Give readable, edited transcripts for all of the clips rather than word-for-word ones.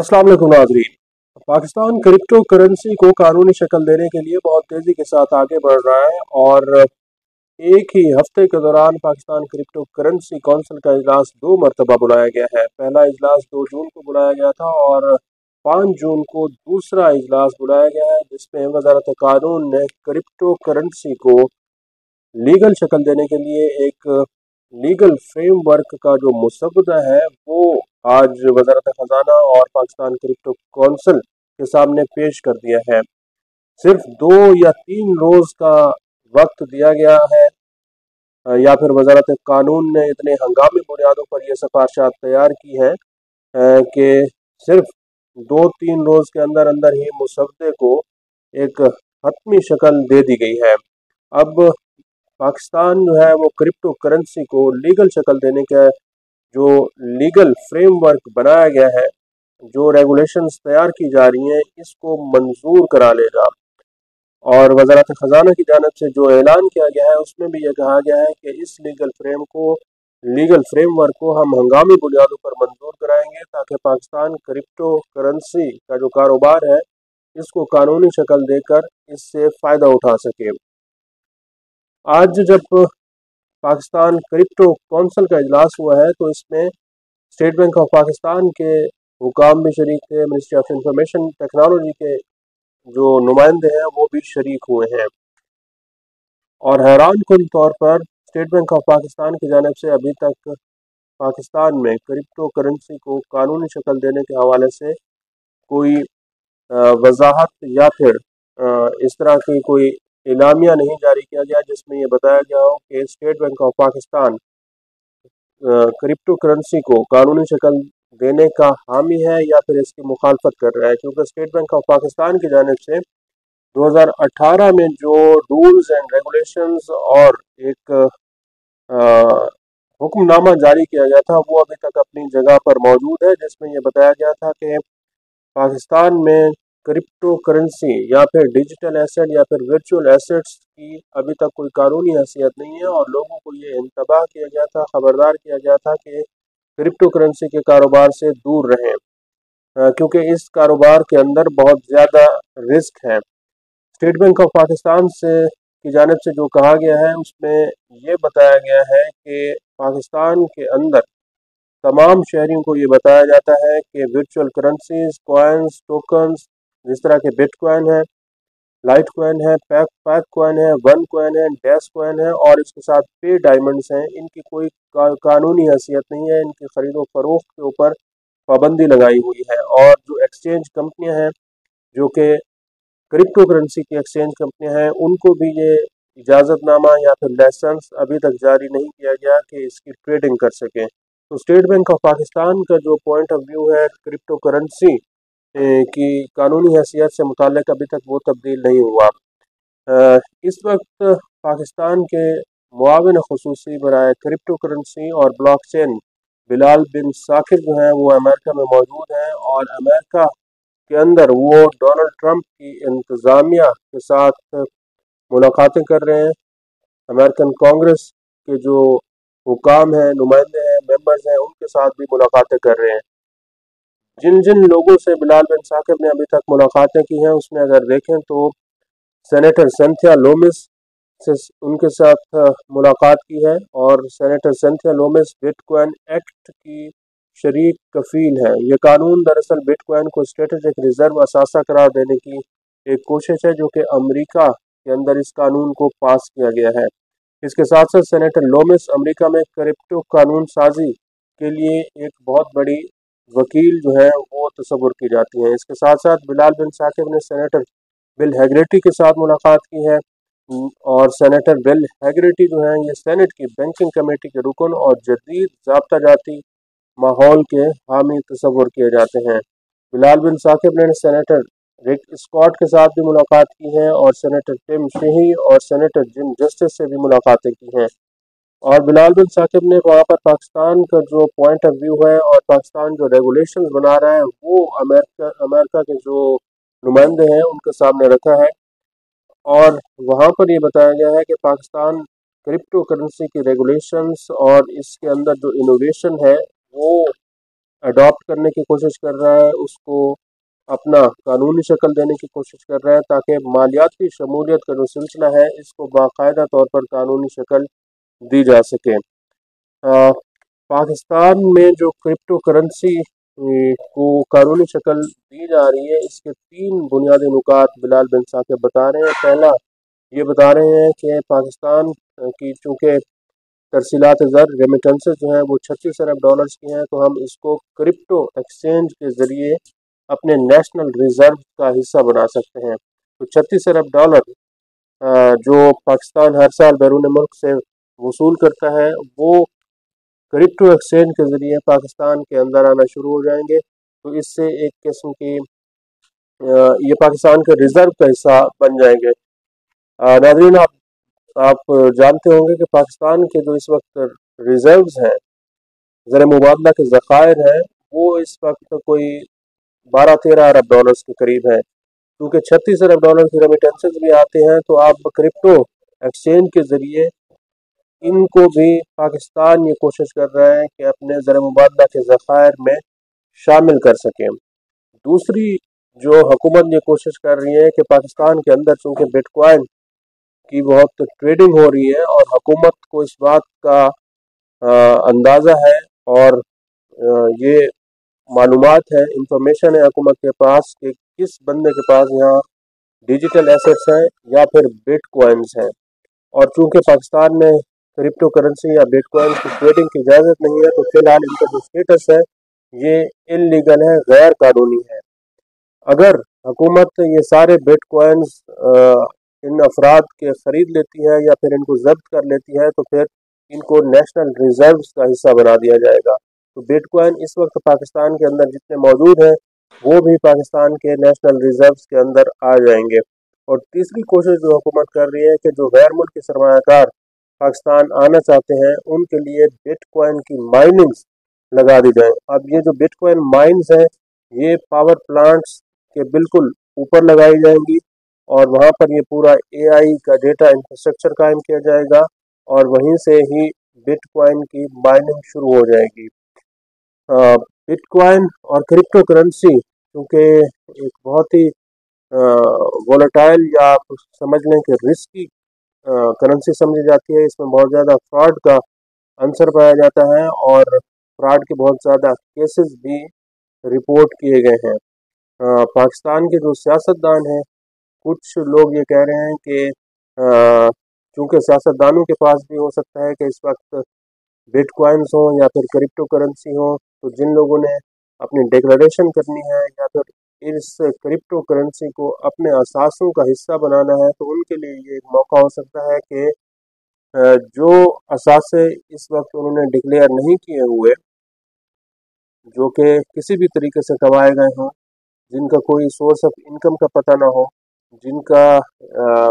अस्सलाम वालेकुम नाज़रीन। पाकिस्तान क्रिप्टो करेंसी को कानूनी शक्ल देने के लिए बहुत तेज़ी के साथ आगे बढ़ रहा है और एक ही हफ्ते के दौरान पाकिस्तान क्रिप्टो करेंसी कौंसिल का इजलास 2 मरतबा बुलाया गया है। पहला इजलास 2 जून को बुलाया गया था और 5 जून को दूसरा इजलास बुलाया गया है, जिसमें वजारत कानून ने क्रिप्टो करेंसी को लीगल शक्ल देने के लिए एक लीगल फ्रेमवर्क का जो मुसवदा है वो आज वजारत ख़जाना और पाकिस्तान क्रिप्टो कौंसिल के सामने पेश कर दिया है। सिर्फ 2 या 3 रोज़ का वक्त दिया गया है या फिर वजारत कानून ने इतने हंगामी बुनियादों पर यह सिफारिशात तैयार की हैं कि सिर्फ 2-3 रोज़ के अंदर अंदर ही मुसवदे को एक हतमी शक्ल दे दी गई है। अब पाकिस्तान जो है वो क्रिप्टो करेंसी को लीगल शक्ल देने का जो लीगल फ्रेमवर्क बनाया गया है, जो रेगुलेशंस तैयार की जा रही हैं, इसको मंजूर करा लेगा। और वजारत ख़जाना की जानब से जो ऐलान किया गया है उसमें भी यह कहा गया है कि इस लीगल फ्रेमवर्क को हम हंगामी बुनियादों पर मंजूर कराएंगे ताकि पाकिस्तान क्रिप्टो करेंसी का जो कारोबार है इसको कानूनी शक्ल देकर इससे फ़ायदा उठा सके। आज जब पाकिस्तान क्रिप्टो कौंसिल का इजलास हुआ है तो इसमें स्टेट बैंक ऑफ पाकिस्तान के हुकाम भी शरीक थे, मिनिस्ट्री ऑफ इंफॉर्मेशन टेक्नोलॉजी के जो नुमाइंदे हैं वो भी शरीक हुए हैं। और हैरान कुन तौर पर स्टेट बैंक ऑफ पाकिस्तान की जानब से अभी तक पाकिस्तान में क्रिप्टो करेंसी को कानूनी शक्ल देने के हवाले से कोई वजाहत या फिर इस तरह की कोई इलामिया नहीं जारी किया गया जिसमें ये बताया गया हो कि state bank of Pakistan crypto currency को कानूनी शक्ल देने का हामी है या फिर इसकी मुखालफत कर रहा है। क्योंकि स्टेट बैंक ऑफ पाकिस्तान की जानिब से 2018 में जो रूल्स एंड रेगुलेशंस और एक हुक्मनामा जारी किया गया था वो अभी तक अपनी जगह पर मौजूद है, जिसमें यह बताया गया था कि पाकिस्तान में क्रिप्टो करेंसी या फिर डिजिटल एसेट या फिर वर्चुअल एसेट्स की अभी तक कोई कानूनी हैसियत नहीं है और लोगों को ये इंतबाह किया गया था, खबरदार किया गया था कि क्रिप्टो करेंसी के कारोबार से दूर रहें क्योंकि इस कारोबार के अंदर बहुत ज़्यादा रिस्क है। स्टेट बैंक ऑफ पाकिस्तान से की जानिब से जो कहा गया है उसमें ये बताया गया है कि पाकिस्तान के अंदर तमाम शहरियों को ये बताया जाता है कि वर्चुअल करेंसीज, कॉइन्स, टोकन्स जिस तरह के बिटकॉइन है, लाइट कॉइन है, पैक कॉइन है, वन कॉइन है, डैश कॉइन है और इसके साथ पे डायमंड्स हैं, इनकी कोई कानूनी हैसियत नहीं है। इनकी ख़रीदो फरोख्त के ऊपर पाबंदी लगाई हुई है और जो एक्सचेंज कंपनियां हैं जो कि क्रिप्टो करेंसी की एक्सचेंज कंपनियां हैं उनको भी ये इजाज़तनामा या फिर लाइसेंस अभी तक जारी नहीं किया गया कि इसकी ट्रेडिंग कर सकें। तो स्टेट बैंक ऑफ पाकिस्तान का जो पॉइंट ऑफ व्यू है क्रिप्टो करेंसी की कानूनी हैसियत से मुताल्लिक अभी तक वो तब्दील नहीं हुआ। इस वक्त पाकिस्तान के मुआविन ख़ुसूसी बराए क्रिप्टो करेंसी और ब्लॉकचेन बिलाल बिन साकिब जो हैं वो अमेरिका में मौजूद हैं और अमेरिका के अंदर वो डोनाल्ड ट्रंप की इंतज़ामिया के साथ मुलाकातें कर रहे हैं। अमेरिकन कांग्रेस के जो हुकाम हैं, नुमाइंदे हैं, मेंबर्स हैं, उनके साथ भी मुलाकातें कर रहे हैं। जिन जिन लोगों से बिलाल बिन साकिब ने अभी तक मुलाकातें की हैं उसमें अगर देखें तो सेनेटर सिंथिया लोमिस से उनके साथ मुलाकात की है और सेनेटर सिंथिया लोमिस बिटकॉइन एक्ट की शरीक कफील है। ये कानून दरअसल बिटकॉइन को स्ट्रेटेजिक रिजर्व असासा करार देने की एक कोशिश है जो कि अमेरिका के अंदर इस कानून को पास किया गया है। इसके साथ साथ सेनेटर लोमिस अमेरिका में क्रिप्टो कानून साजी के लिए एक बहुत बड़ी वकील जो है वो तस्वुर की जाती है। इसके साथ साथ बिलाल बिन साकिब ने सेनेटर बिल हैगरिटी के साथ मुलाकात की है और सेनेटर बिल हैगरिटी जो हैं ये सेनेट की बैंकिंग कमेटी के रुकन और जदीद ज़ाब्ता जाती माहौल के हामी तस्वुर किए जाते हैं। बिलाल बिन साकिब ने सेनेटर रिक स्कॉट के साथ भी मुलाकात की है और सेनेटर टिम शीही और सेनेटर जिम जस्टिस से भी मुलाकातें की हैं। और बिलाल बिन साकिब ने वहाँ पर पाकिस्तान का जो पॉइंट ऑफ व्यू है और पाकिस्तान जो रेगुलेशंस बना रहा है वो अमेरिका के जो नुमाइंदे हैं उनके सामने रखा है और वहाँ पर ये बताया गया है कि पाकिस्तान क्रिप्टो करेंसी की रेगुलेशंस और इसके अंदर जो इनोवेशन है वो अडॉप्ट करने की कोशिश कर रहा है, उसको अपना कानूनी शक्ल देने की कोशिश कर रहा है, ताकि मालियाती शमूलियत का जो सिलसिला है इसको बाकायदा तौर पर कानूनी शक्ल दी जा सके। पाकिस्तान में जो क्रिप्टो करेंसी को कानूनी शक्ल दी जा रही है, इसके तीन बुनियादी नुकात बिलाल बिन साकिब बता रहे हैं। पहला ये बता रहे हैं कि पाकिस्तान की चूँकि तरसीलात ज़र रेमिटेंसेस जो हैं वो 36 अरब डॉलर्स की हैं, तो हम इसको क्रिप्टो एक्सचेंज के ज़रिए अपने नेशनल रिज़र्व का हिस्सा बना सकते हैं। तो 36 अरब डॉलर जो पाकिस्तान हर साल बैरून मुल्क से वसूल करता है, वो क्रिप्टो एक्सचेंज के ज़रिए पाकिस्तान के अंदर आना शुरू हो जाएंगे। तो इससे एक किस्म की ये पाकिस्तान के रिज़र्व का हिस्सा बन जाएंगे। नाज़रीन, आप जानते होंगे कि पाकिस्तान के जो इस वक्त रिज़र्व्स हैं, ज़र मुबादला के ज़खायर हैं, वो इस वक्त कोई 12-13 अरब डॉलर्स के करीब है। क्योंकि 36 अरब डॉलर की रेमिटेंसेस भी आते हैं, तो आप क्रिप्टो एक्सचेंज के ज़रिए इनको भी पाकिस्तान ये कोशिश कर रहा है कि अपने ज़र मुबादला के ज़खायर में शामिल कर सकें। दूसरी जो हुकूमत ये कोशिश कर रही है कि पाकिस्तान के अंदर चूँकि बिटकॉइन की बहुत ट्रेडिंग हो रही है और हुकूमत को इस बात का अंदाज़ा है और ये मालूमात है, इंफॉर्मेशन है हुकूमत के पास कि किस बंदे के पास यहाँ डिजिटल एसेट्स हैं या फिर बिटकॉइंस हैं। और चूंकि पाकिस्तान में क्रिप्टो करेंसी या बिटकॉइन की ट्रेडिंग की इजाज़त नहीं है, तो फिलहाल इनका जो स्टेटस है ये इलीगल है, गैर कानूनी है। अगर हुकूमत ये सारे बिटकॉइंस इन अफराद के ख़रीद लेती है या फिर इनको जब्त कर लेती है, तो फिर इनको नेशनल रिजर्व्स का हिस्सा बना दिया जाएगा। तो बिटकॉइन इस वक्त पाकिस्तान के अंदर जितने मौजूद हैं वो भी पाकिस्तान के नेशनल रिजर्व्स के अंदर आ जाएंगे। और तीसरी कोशिश जो हुकूमत कर रही है कि जो गैर मुल्की सरमायाकार पाकिस्तान आना चाहते हैं उनके लिए बिटकॉइन की माइनिंग्स लगा दी जाए। अब ये जो बिटकॉइन माइंस हैं ये पावर प्लांट्स के बिल्कुल ऊपर लगाई जाएंगी और वहाँ पर ये पूरा एआई का डेटा इंफ्रास्ट्रक्चर कायम किया जाएगा और वहीं से ही बिटकॉइन की माइनिंग शुरू हो जाएगी। बिटकॉइन और क्रिप्टो करेंसी क्योंकि एक बहुत ही वोलेटाइल या आप समझ लें कि रिस्की करेंसी समझी जाती है, इसमें बहुत ज़्यादा फ्रॉड का आंसर पाया जाता है और फ्रॉड के बहुत ज़्यादा केसेस भी रिपोर्ट किए गए हैं। पाकिस्तान के जो सियासतदान हैं, कुछ लोग ये कह रहे हैं कि चूँकि सियासतदानों के पास भी हो सकता है कि इस वक्त बिटकॉइंस हों या फिर क्रिप्टो करेंसी हो, तो जिन लोगों ने अपनी डिक्लेरेशन करनी है या फिर इस क्रिप्टो करेंसी को अपने असासों का हिस्सा बनाना है, तो उनके लिए ये एक मौका हो सकता है कि जो असासे इस वक्त उन्होंने डिक्लेयर नहीं किए हुए, जो कि किसी भी तरीके से कमाए गए हों, जिनका कोई सोर्स ऑफ इनकम का पता ना हो, जिनका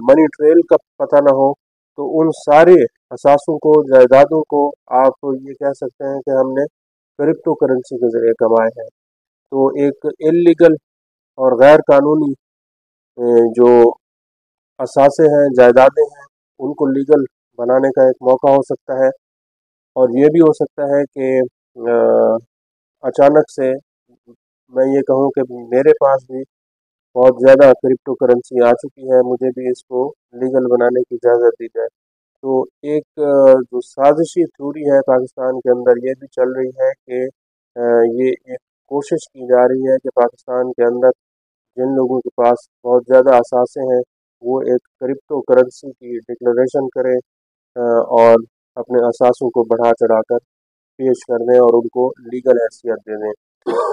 मनी ट्रेल का पता ना हो, तो उन सारे असासों को, जायदादों को आप ये कह सकते हैं कि हमने क्रिप्टो करेंसी के ज़रिए कमाए हैं। तो एक इलीगल और गैर कानूनी जो असासे हैं, जायदादें हैं, उनको लीगल बनाने का एक मौका हो सकता है। और ये भी हो सकता है कि अचानक से मैं ये कहूँ कि मेरे पास भी बहुत ज़्यादा क्रिप्टो करेंसी आ चुकी है, मुझे भी इसको लीगल बनाने की इजाज़त दी जाए। तो एक जो साजिशी थ्योरी है पाकिस्तान के अंदर ये भी चल रही है कि ये एक कोशिश की जा रही है कि पाकिस्तान के अंदर जिन लोगों के पास बहुत ज़्यादा असासे हैं वो एक क्रिप्टो करेंसी की डिक्लेरेशन करें और अपने असासों को बढ़ा चढ़ा कर पेश कर दें और उनको लीगल हैसियत दे दें।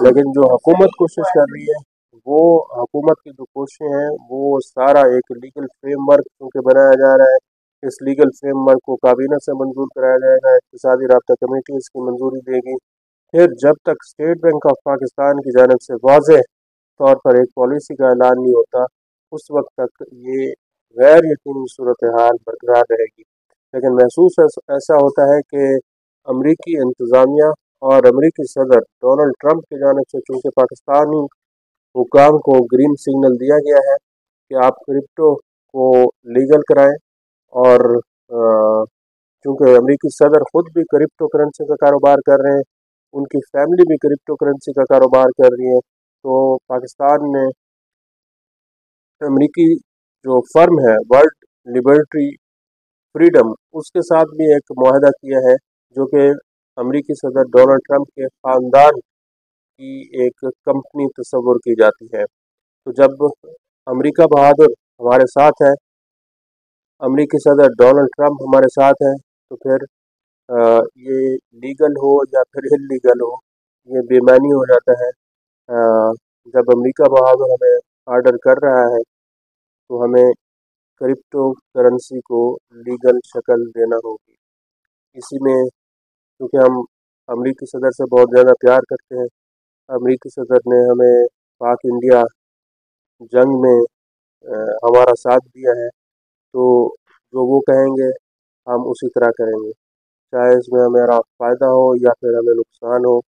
लेकिन जो हुकूमत कोशिश कर रही है, वो हुकूमत की जो कोशिशें हैं वो सारा एक लीगल फ्रेमवर्क क्योंकि बनाया जा रहा है, इस लीगल फ्रेमवर्क को काबीना से मंजूर कराया जाएगा, इक़्तिसादी राब्ता कमेटी इसकी मंजूरी देगी। फिर जब तक स्टेट बैंक ऑफ पाकिस्तान की जानिब से वाज़ेह तौर पर एक पॉलिसी का ऐलान नहीं होता, उस वक्त तक ये गैर यकीनी सूरत हाल बरकरार रहेगी। लेकिन महसूस ऐसा होता है कि अमरीकी इंतज़ामिया और अमरीकी सदर डोनाल्ड ट्रंप की जानिब से चूँकि पाकिस्तानी हुकाम को ग्रीन सिग्नल दिया गया है कि आप क्रिप्टो को लीगल कराएं और चूँकि अमरीकी सदर ख़ुद भी क्रिप्टो करेंसी का कारोबार कर रहे हैं, उनकी फैमिली भी क्रिप्टो करेंसी का कारोबार कर रही है। तो पाकिस्तान ने अमेरिकी जो फर्म है वर्ल्ड लिबर्टी फ्रीडम, उसके साथ भी एक मुआहदा किया है, जो कि अमेरिकी सदर डोनाल्ड ट्रंप के ख़ानदान की एक कंपनी तस्वुर की जाती है। तो जब अमेरिका बहादुर हमारे साथ है, अमेरिकी सदर डोनाल्ड ट्रंप हमारे साथ है, तो फिर ये लीगल हो या फिर इलीगल हो, ये बेईमानी हो जाता है। जब अमेरिका बहादुर हमें ऑर्डर कर रहा है तो हमें क्रिप्टो करेंसी को लीगल शक्ल देना होगी। इसी में क्योंकि हम अमेरिकी सदर से बहुत ज़्यादा प्यार करते हैं, अमेरिकी सदर ने हमें पाक इंडिया जंग में हमारा साथ दिया है, तो जो वो कहेंगे हम उसी तरह करेंगे, चाहे इसमें हमारा फ़ायदा हो या फिर हमें नुकसान हो,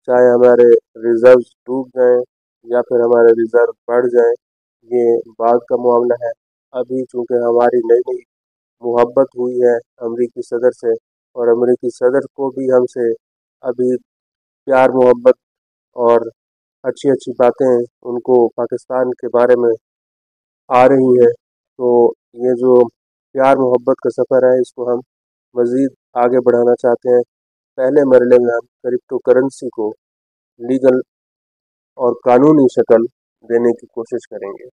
चाहे हमारे रिजर्व्स डूब जाएं या फिर हमारे रिजर्व बढ़ जाएं, ये बाद का मामला है। अभी चूँकि हमारी नई नई मोहब्बत हुई है अमेरिकी सदर से, और अमेरिकी सदर को भी हमसे अभी प्यार मोहब्बत और अच्छी अच्छी बातें उनको पाकिस्तान के बारे में आ रही हैं, तो ये जो प्यार मोहब्बत का सफ़र है इसको हम मज़ीद आगे बढ़ाना चाहते हैं। पहले मरले में हम क्रिप्टो करेंसी को लीगल और कानूनी शक्ल देने की कोशिश करेंगे।